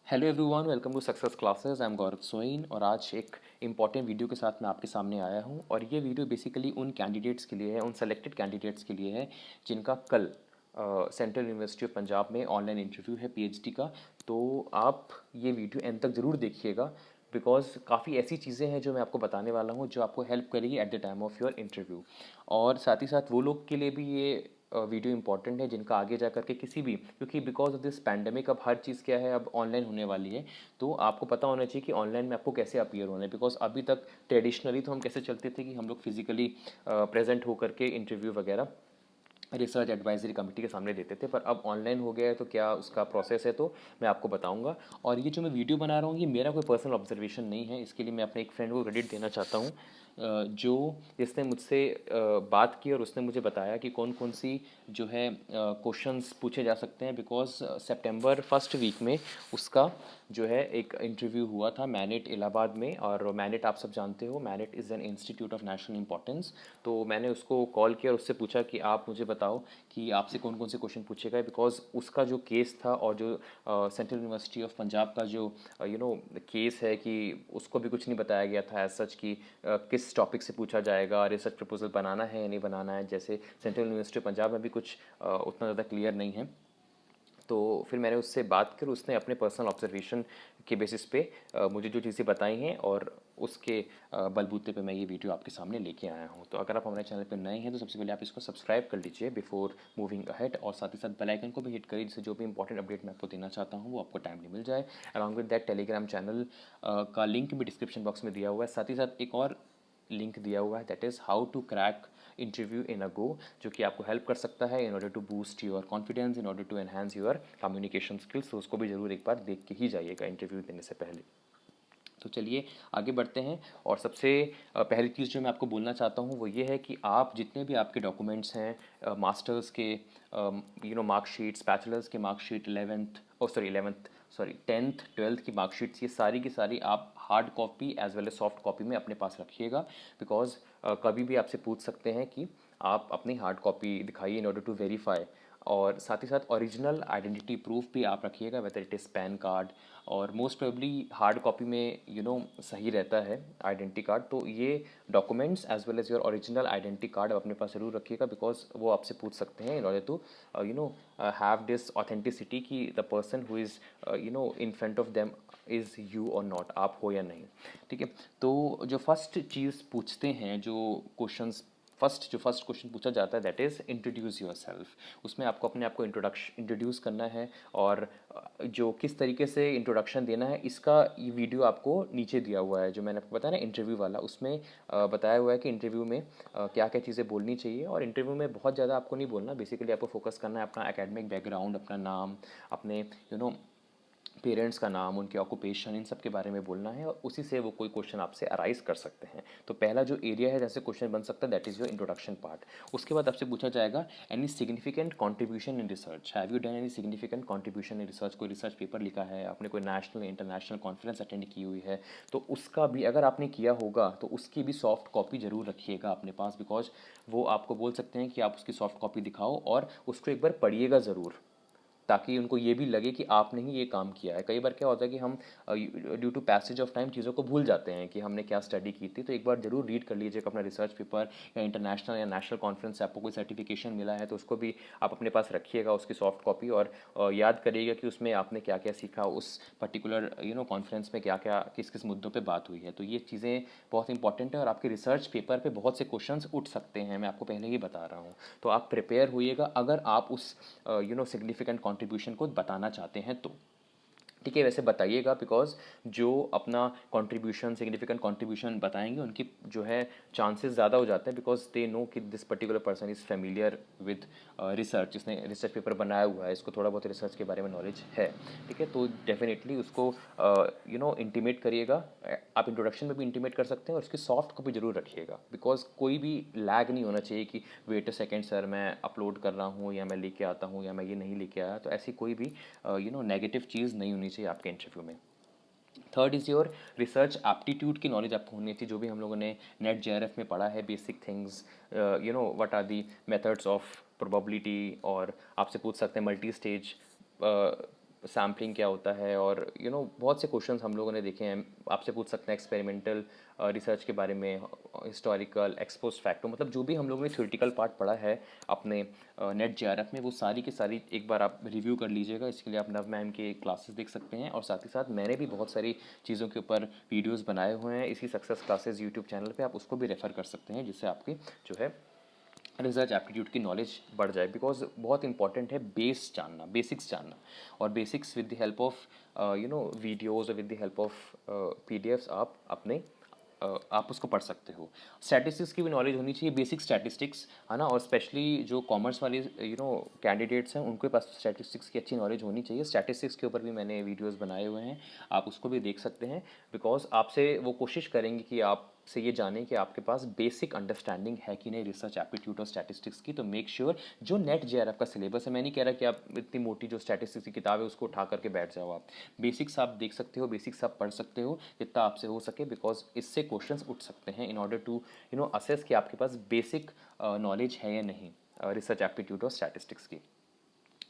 Hello everyone, welcome to success classes. I am Gaurav Soin और आज एक इम्पॉर्टेंट वीडियो के साथ मैं आपके सामने आया हूं और ये वीडियो बेसिकली उन कैंडिडेट्स के लिए है, उन सेलेक्टेड कैंडिडेट्स के लिए है जिनका कल सेंट्रल यूनिवर्सिटी ऑफ पंजाब में ऑनलाइन इंटरव्यू है पीएचडी का। तो आप ये वीडियो एंड तक ज़रूर देखिएगा बिकॉज काफ़ी ऐसी चीज़ें हैं जो मैं आपको बताने वाला हूँ जो आपको हेल्प करेगी at the time of your interview. और साथ ही साथ वो लोग के लिए भी ये वीडियो इंपॉर्टेंट है जिनका आगे जा करके किसी भी, क्योंकि बिकॉज ऑफ दिस पैंडमिक अब हर चीज़ क्या है, अब ऑनलाइन होने वाली है। तो आपको पता होना चाहिए कि ऑनलाइन में आपको कैसे अपीयर होना है। बिकॉज अभी तक ट्रेडिशनली तो हम कैसे चलते थे कि हम लोग फिजिकली प्रेजेंट होकर के इंटरव्यू वगैरह रिसर्च एडवाइजरी कमेटी के सामने देते थे, पर अब ऑनलाइन हो गया है। तो क्या उसका प्रोसेस है तो मैं आपको बताऊंगा। और ये जो मैं वीडियो बना रहा हूँ ये मेरा कोई पर्सनल ऑब्जर्वेशन नहीं है, इसके लिए मैं अपने एक फ्रेंड को क्रेडिट देना चाहता हूँ जिसने मुझसे बात की और उसने मुझे बताया कि कौन कौन सी जो है क्वेश्चंस पूछे जा सकते हैं। बिकॉज सितंबर फर्स्ट वीक में उसका जो है एक इंटरव्यू हुआ था मैनेट इलाहाबाद में। और मैनेट आप सब जानते हो, MANET is an institute of national importance. तो मैंने उसको कॉल किया और उससे पूछा कि आप मुझे बताओ कि आपसे कौन कौन से क्वेश्चन पूछे गए। बिकॉज उसका जो केस था और जो सेंट्रल यूनिवर्सिटी ऑफ पंजाब का जो केस है कि उसको भी कुछ नहीं बताया गया था एज सच कि किस टॉपिक से पूछा जाएगा, रिसर्च प्रपोजल बनाना है या नहीं बनाना है। जैसे सेंट्रल यूनिवर्सिटी ऑफ पंजाब में भी कुछ उतना ज़्यादा क्लियर नहीं है। तो फिर मैंने उससे बात कर, उसने अपने पर्सनल ऑब्जर्वेशन के बेसिस पे मुझे जो चीज़ें बताई हैं और उसके बलबूते पे मैं ये वीडियो आपके सामने लेके आया हूँ। तो अगर आप हमारे चैनल पे नए हैं तो सबसे पहले आप इसको सब्सक्राइब कर लीजिए बिफोर मूविंग अहेड, और साथ ही साथ बेल आइकन को भी हिट करिए जिससे जो भी इंपॉर्टेंट अपडेट मैं आपको देना चाहता हूँ वो आपको टाइमली मिल जाए। Along with that Telegram channel का लिंक भी डिस्क्रिप्शन बॉक्स में दिया हुआ है। साथ ही साथ एक और लिंक दिया हुआ है, that is how to crack interview in a go, जो कि आपको हेल्प कर सकता है in order to boost your confidence, in order to enhance your communication skills. तो उसको भी ज़रूर एक बार देख के ही जाइएगा इंटरव्यू देने से पहले। तो चलिए आगे बढ़ते हैं। और सबसे पहली चीज़ जो मैं आपको बोलना चाहता हूँ वो ये है कि आप जितने भी आपके डॉक्यूमेंट्स हैं, मास्टर्स के मार्कशीट्स, बैचलर्स के मार्कशीट, 10th 12th की मार्कशीट्स, ये सारी की सारी आप hard copy as well as soft copy में अपने पास रखिएगा। बिकॉज कभी भी आपसे पूछ सकते हैं कि आप अपनी हार्ड कॉपी दिखाइए इन ऑर्डर टू वेरीफाई। और साथ ही साथ ओरिजिनल आइडेंटिटी प्रूफ भी आप रखिएगा, whether it is PAN card. और मोस्ट प्रोबेबली हार्ड कॉपी में सही रहता है आइडेंटिटी कार्ड। तो ये documents as well as your original identity card आप अपने पास ज़रूर रखिएगा। बिकॉज वो आपसे पूछ सकते हैं in order to have this authenticity कि the person who is in front of them is you और नॉट, आप हो या नहीं। ठीक है। तो जो फर्स्ट चीज़ पूछते हैं, जो फर्स्ट क्वेश्चन पूछा जाता है that is introduce your self. उसमें आपको अपने आप को इंट्रोड्यूस करना है। और जो किस तरीके से इंट्रोडक्शन देना है इसका ये वीडियो आपको नीचे दिया हुआ है, जो मैंने आपको बताया ना इंटरव्यू वाला, उसमें बताया हुआ है कि इंटरव्यू में क्या क्या चीज़ें बोलनी चाहिए। और इंटरव्यू में बहुत ज़्यादा आपको नहीं बोलना, बेसिकली आपको फोकस करना है अपना एकेडमिक बैकग्राउंड, अपना नाम, अपने पेरेंट्स का नाम, उनके ऑक्यूपेशन, इन सब के बारे में बोलना है और उसी से वो कोई क्वेश्चन आपसे अराइज कर सकते हैं। तो पहला जो एरिया है जैसे क्वेश्चन बन सकता है that is your introduction part. उसके बाद आपसे पूछा जाएगा any significant contribution in research, have you done any significant contribution in research. कोई रिसर्च पेपर लिखा है आपने, कोई नेशनल इंटरनेशनल कॉन्फ्रेंस अटेंड की हुई है, तो उसका भी अगर आपने किया होगा तो उसकी भी सॉफ्ट कॉपी ज़रूर रखिएगा अपने पास। बिकॉज वो आपको बोल सकते हैं कि आप उसकी सॉफ्ट कॉपी दिखाओ और उसको एक बार पढ़िएगा ज़रूर, ताकि उनको ये भी लगे कि आपने ही ये काम किया है। कई बार क्या होता है कि हम due to passage of time चीज़ों को भूल जाते हैं कि हमने क्या स्टडी की थी। तो एक बार जरूर रीड कर लीजिएगा अपना रिसर्च पेपर, या इंटरनेशनल या नेशनल कॉन्फ्रेंस से आपको कोई सर्टिफिकेशन मिला है तो उसको भी आप अपने पास रखिएगा, उसकी सॉफ्ट कॉपी। और याद करिएगा कि उसमें आपने क्या क्या सीखा, उस पर्टिकुलर कॉन्फ्रेंस में क्या क्या किस किस मुद्दों पर बात हुई है। तो ये चीज़ें बहुत इंपॉर्टेंट है और आपके रिसर्च पेपर पर बहुत से क्वेश्चन उठ सकते हैं, मैं आपको पहले ही बता रहा हूँ। तो आप प्रिपेयर होइएगा अगर आप उस सिग्निफिकेंट कॉन्ट्रीब्यूशन को बताना चाहते हैं तो। ठीक है, वैसे बताइएगा बिकॉज जो अपना कंट्रीब्यूशन, सिग्निफिकेंट कंट्रीब्यूशन बताएंगे उनकी जो है चांसेस ज़्यादा हो जाते हैं, बिकॉज दे नो कि this particular person is familiar with research, जिसने रिसर्च पेपर बनाया हुआ है, इसको थोड़ा बहुत रिसर्च के बारे में नॉलेज है। ठीक है, तो डेफिनेटली उसको इंटीमेट करिएगा। आप इंट्रोडक्शन में भी इंटीमेट कर सकते हैं और उसकी सॉफ्ट कॉपी जरूर रखिएगा। बिकॉज कोई भी लैग नहीं होना चाहिए कि वेट अ सेकेंड सर मैं अपलोड कर रहा हूँ या मैं लेके आता हूँ या मैं ये नहीं लेके आया। तो ऐसी कोई भी नेगेटिव चीज़ नहीं होनी चाहिए आपके इंटरव्यू में। Third is your research aptitude की नॉलेज आपको होनी चाहिए, जो भी हम लोगों ने नेट जेआरएफ में पढ़ा है, basic things, what are the methods of probability. और आपसे पूछ सकते हैं मल्टी स्टेज सैम्पलिंग क्या होता है, और बहुत से क्वेश्चंस हम लोगों ने देखे हैं। आपसे पूछ सकते हैं एक्सपेरिमेंटल रिसर्च के बारे में, हिस्टोरिकल, एक्सपोस्ट फैक्टो, मतलब जो भी हम लोगों ने थ्योरेटिकल पार्ट पढ़ा है अपने नेट जेआरएफ में, वो सारी की सारी एक बार आप रिव्यू कर लीजिएगा। इसके लिए आप नव मैम के क्लासेस देख सकते हैं, और साथ ही साथ मैंने भी बहुत सारी चीज़ों के ऊपर वीडियोस बनाए हुए हैं इसी सक्सेस क्लासेस यूट्यूब चैनल पे, आप उसको भी रेफ़र कर सकते हैं, जिससे आपकी जो है रिसर्च एप्टीट्यूड की नॉलेज बढ़ जाए। बिकॉज बहुत इंपॉर्टेंट है बेस जानना, बेसिक्स जानना, और basics with the help of videos और with the help of PDFs आप अपने आप उसको पढ़ सकते हो। स्टैटिस्टिक्स की भी नॉलेज होनी चाहिए, बेसिक स्टैटिस्टिक्स, है ना। और स्पेशली जो कॉमर्स वाले कैंडिडेट्स हैं, उनके पास स्टैटिस्टिक्स की अच्छी नॉलेज होनी चाहिए। स्टैटिस्टिक्स के ऊपर भी मैंने वीडियोस बनाए हुए हैं, आप उसको भी देख सकते हैं। बिकॉज आपसे वो कोशिश करेंगे कि आप से ये जानें कि आपके पास बेसिक अंडरस्टैंडिंग है कि नहीं रिसर्च एप्टीट्यूड और स्टैटिस्टिक्स की। तो मेक श्योर जो नेट जेआरएफ का सिलेबस है, मैं नहीं कह रहा कि आप इतनी मोटी जो स्टैटिस्टिक्स की किताब है उसको उठा करके बैठ जाओ। आप बेसिक्स आप देख सकते हो, बेसिक्स आप पढ़ सकते हो जितना आपसे हो सके, बिकॉज इससे क्वेश्चंस उठ सकते हैं इन ऑर्डर टू असेस कि आपके पास बेसिक नॉलेज है या नहीं रिसर्च एप्टीट्यूड और स्टैटिस्टिक्स की।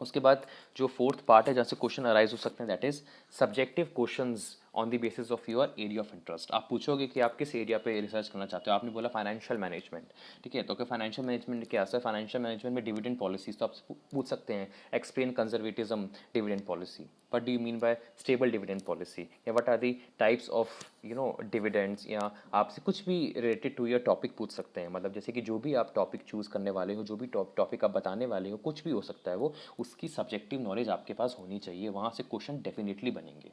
उसके बाद जो फोर्थ पार्ट है जहाँ से क्वेश्चन अराइज हो सकते हैं, that is subjective questions on the basis of your area of interest. आप पूछोगे कि आप किस एरिया पे रिसर्च करना चाहते हो। आपने बोला फाइनेंशियल मैनेजमेंट, ठीक है, तो क्या फाइनेंशियल मैनेजमेंट क्या है? फाइनेंशियल मैनेजमेंट में डिविडेंड पॉलिसीज, तो आपसे पूछ सकते हैं explain conservatism dividend policy, what do you mean by stable dividend policy, या what are the types of dividends, या आपसे कुछ भी रिलेटेड टू योर टॉपिक पूछ सकते हैं। मतलब जैसे कि जो भी आप टॉपिक चूज़ करने वाले हो, जो भी टॉपिक आप बताने वाले हो, कुछ भी हो सकता है वो, उसकी सब्जेक्टिव नॉलेज आपके पास होनी चाहिए, वहाँ से क्वेश्चन डेफिनेटली बनेंगे,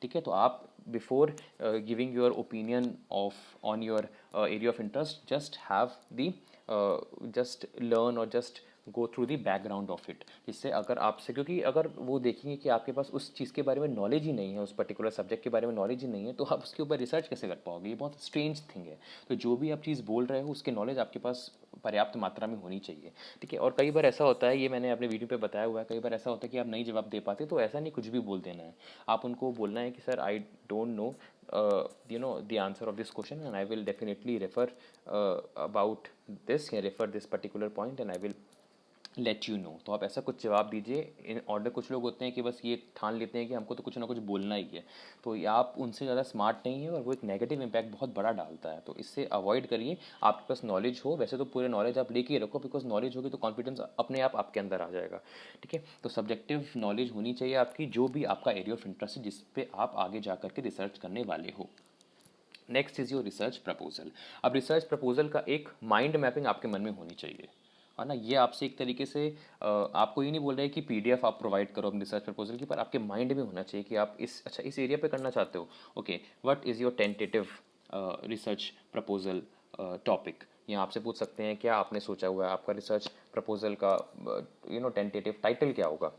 ठीक है। तो आप before giving your opinion of on your area of interest, just have the just learn और just go through the background of it, जिससे अगर आपसे, क्योंकि अगर वो देखेंगे कि आपके पास उस चीज़ के बारे में नॉलेज ही नहीं है, उस पर्टिकुलर सब्जेक्ट के बारे में नॉलेज ही नहीं है, तो आप उसके ऊपर रिसर्च कैसे कर पाओगे? ये बहुत स्ट्रेंज थिंग है। तो जो भी आप चीज़ बोल रहे हो उसकी नॉलेज आपके पास पर्याप्त मात्रा में होनी चाहिए, ठीक है। और कई बार ऐसा होता है, ये मैंने अपने वीडियो पे बताया हुआ है, कई बार ऐसा होता है कि आप नहीं जवाब दे पाते, तो ऐसा नहीं कुछ भी बोल देना है। आप उनको बोलना है कि sir I don't know the answer of this question, and I will definitely refer about this, या refer this particular point, and I will let you know. तो आप ऐसा कुछ जवाब दीजिए इन ऑर्डर। कुछ लोग होते हैं कि बस ये ठान लेते हैं कि हमको तो कुछ ना कुछ बोलना ही है, तो ये आप उनसे ज़्यादा स्मार्ट नहीं है, और वो एक नेगेटिव इम्पैक्ट बहुत बड़ा डालता है। तो इससे अवॉइड करिए। आपके पास नॉलेज हो, वैसे तो पूरे नॉलेज आप लेके ही रखो, बिकॉज नॉलेज होगी तो कॉन्फिडेंस अपने आप आपके अंदर आ जाएगा, ठीक है। तो सब्जेक्टिव नॉलेज होनी चाहिए आपकी, जो भी आपका एरिया ऑफ इंटरेस्ट है, जिस पे आप आगे जा करके रिसर्च करने वाले हो। Next is your research proposal. अब रिसर्च प्रपोजल का एक माइंड मैपिंग आपके मन में होनी चाहिए, है ना। ये आपसे एक तरीके से आपको ये नहीं बोल रहे कि पीडीएफ आप प्रोवाइड करो अपने रिसर्च प्रपोजल की, पर आपके माइंड में होना चाहिए कि आप इस एरिया पे करना चाहते हो। Okay, what is your tentative research proposal topic. यहाँ आपसे पूछ सकते हैं क्या आपने सोचा हुआ है, आपका रिसर्च प्रपोजल का टेंटेटिव टाइटल क्या होगा।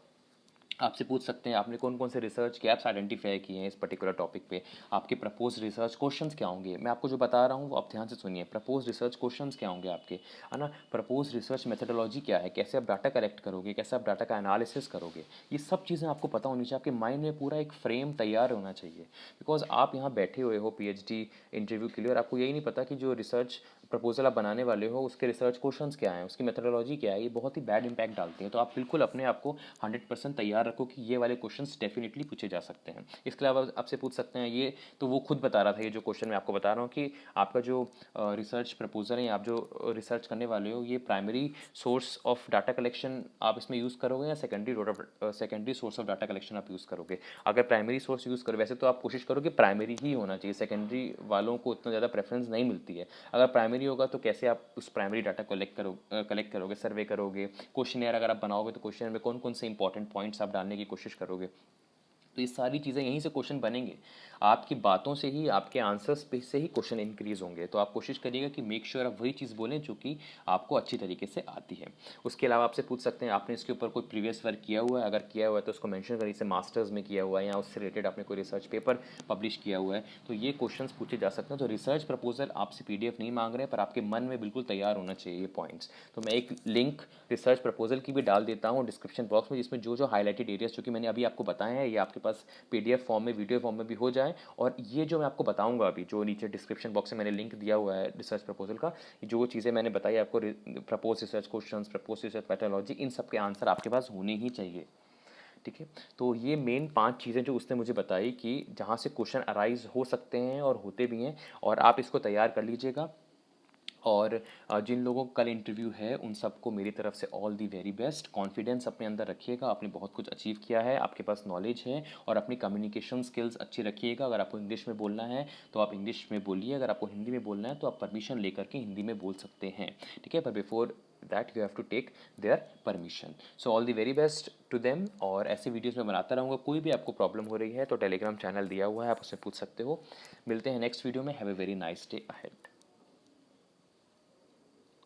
आपसे पूछ सकते हैं आपने कौन कौन से रिसर्च गैप्स आइडेंटिफाई किए हैं इस पर्टिकुलर टॉपिक पे। आपके प्रपोज रिसर्च क्वेश्चंस क्या होंगे, मैं आपको जो बता रहा हूँ वो आप ध्यान से सुनिए। प्रपोज रिसर्च क्वेश्चंस क्या होंगे आपके, है ना। प्रपोज रिसर्च मेथडोलॉजी क्या है, कैसे आप डाटा कलेक्ट करोगे, कैसे आप डाटा का एनालिसिस करोगे, ये सब चीज़ें आपको पता होनी चाहिए। आपके माइंड में पूरा एक फ्रेम तैयार होना चाहिए। बिकॉज आप यहाँ बैठे हुए हो पीएचडी इंटरव्यू के लिए, और आपको यही नहीं पता कि जो रिसर्च प्रपोजल आप बनाने वाले हो उसके रिसर्च क्वेश्चंस क्या हैं, उसकी मेथडोलॉजी क्या है, ये बहुत ही बैड इंपैक्ट डालती है। तो आप बिल्कुल अपने आप को 100% तैयार रखो कि ये वाले क्वेश्चंस डेफिनेटली पूछे जा सकते हैं। इसके अलावा आपसे पूछ सकते हैं, ये तो वो खुद बता रहा था, ये जो क्वेश्चन मैं आपको बता रहा हूँ कि आपका जो रिसर्च प्रपोजल है, आप जो रिसर्च करने वाले हो, ये primary source of data collection आप इसमें यूज़ करोगे, या secondary source of data collection आप यूज़ करोगे। अगर प्राइमरी सोर्स यूज़ करो, वैसे तो आप कोशिश करो कि प्राइमरी ही होना चाहिए, सेकेंडरी वालों को उतना ज़्यादा प्रेफरेंस नहीं मिलती है। अगर प्राइमरी होगा तो कैसे आप उस प्राइमरी डाटा कलेक्ट करोगे, सर्वे करोगे, क्वेश्चनर अगर आप बनाओगे तो क्वेश्चनर में कौन कौन से इंपॉर्टेंट पॉइंट्स आप डालने की कोशिश करोगे। तो ये सारी चीज़ें यहीं से क्वेश्चन बनेंगे, आपकी बातों से ही, आपके आंसर्स पे से ही क्वेश्चन इंक्रीज होंगे। तो आप कोशिश करिएगा कि मेक श्योर आप वही चीज़ बोलें जो कि आपको अच्छी तरीके से आती है। उसके अलावा आपसे पूछ सकते हैं आपने इसके ऊपर कोई प्रीवियस वर्क किया हुआ है, अगर किया हुआ है तो उसको मेंशन करिए, जैसे मास्टर्स में किया हुआ है या उससे रिलेटेड आपने कोई रिसर्च पेपर पब्लिश किया हुआ है, तो ये क्वेश्चंस पूछे जा सकते हैं। तो रिसर्च प्रपोजल आपसे पीडीएफ नहीं मांग रहे हैं, पर आपके मन में बिल्कुल तैयार होना चाहिए ये पॉइंट्स। तो मैं एक लिंक रिसर्च प्रपोजल की भी डाल देता हूँ डिस्क्रिप्शन बॉक्स में, जिसमें जो जो हाईलाइटेड एरियाज जो कि मैंने अभी आपको बताए हैं, ये आपके पास पीडीएफ फॉर्म में, वीडियो फॉर्म में भी हो जाए। और ये जो मैं आपको बताऊंगा अभी, जो नीचे डिस्क्रिप्शन बॉक्स में मैंने लिंक दिया हुआ है रिसर्च प्रपोजल का, जो चीज़ें मैंने बताई आपको, propose research questions, propose research methodology, इन सब के आंसर आपके पास होने ही चाहिए, ठीक है। तो ये मेन 5 चीज़ें जो उसने मुझे बताई कि जहाँ से क्वेश्चन अराइज़ हो सकते हैं और होते भी हैं, और आप इसको तैयार कर लीजिएगा। और जिन लोगों का कल इंटरव्यू है उन सबको मेरी तरफ से all the very best. Confidence अपने अंदर रखिएगा, आपने बहुत कुछ अचीव किया है, आपके पास नॉलेज है, और अपनी कम्युनिकेशन स्किल्स अच्छी रखिएगा। अगर आपको इंग्लिश में बोलना है तो आप इंग्लिश में बोलिए, अगर आपको हिंदी में बोलना है तो आप परमिशन लेकर के हिंदी में बोल सकते हैं, ठीक है। पर before that you have to take their permission. So all the very best to them. और ऐसे वीडियोस मैं बनाता रहूँगा। कोई भी आपको प्रॉब्लम हो रही है तो टेलीग्राम चैनल दिया हुआ है, आप उससे पूछ सकते हो। मिलते हैं नेक्स्ट वीडियो में। Have a very nice day ahead.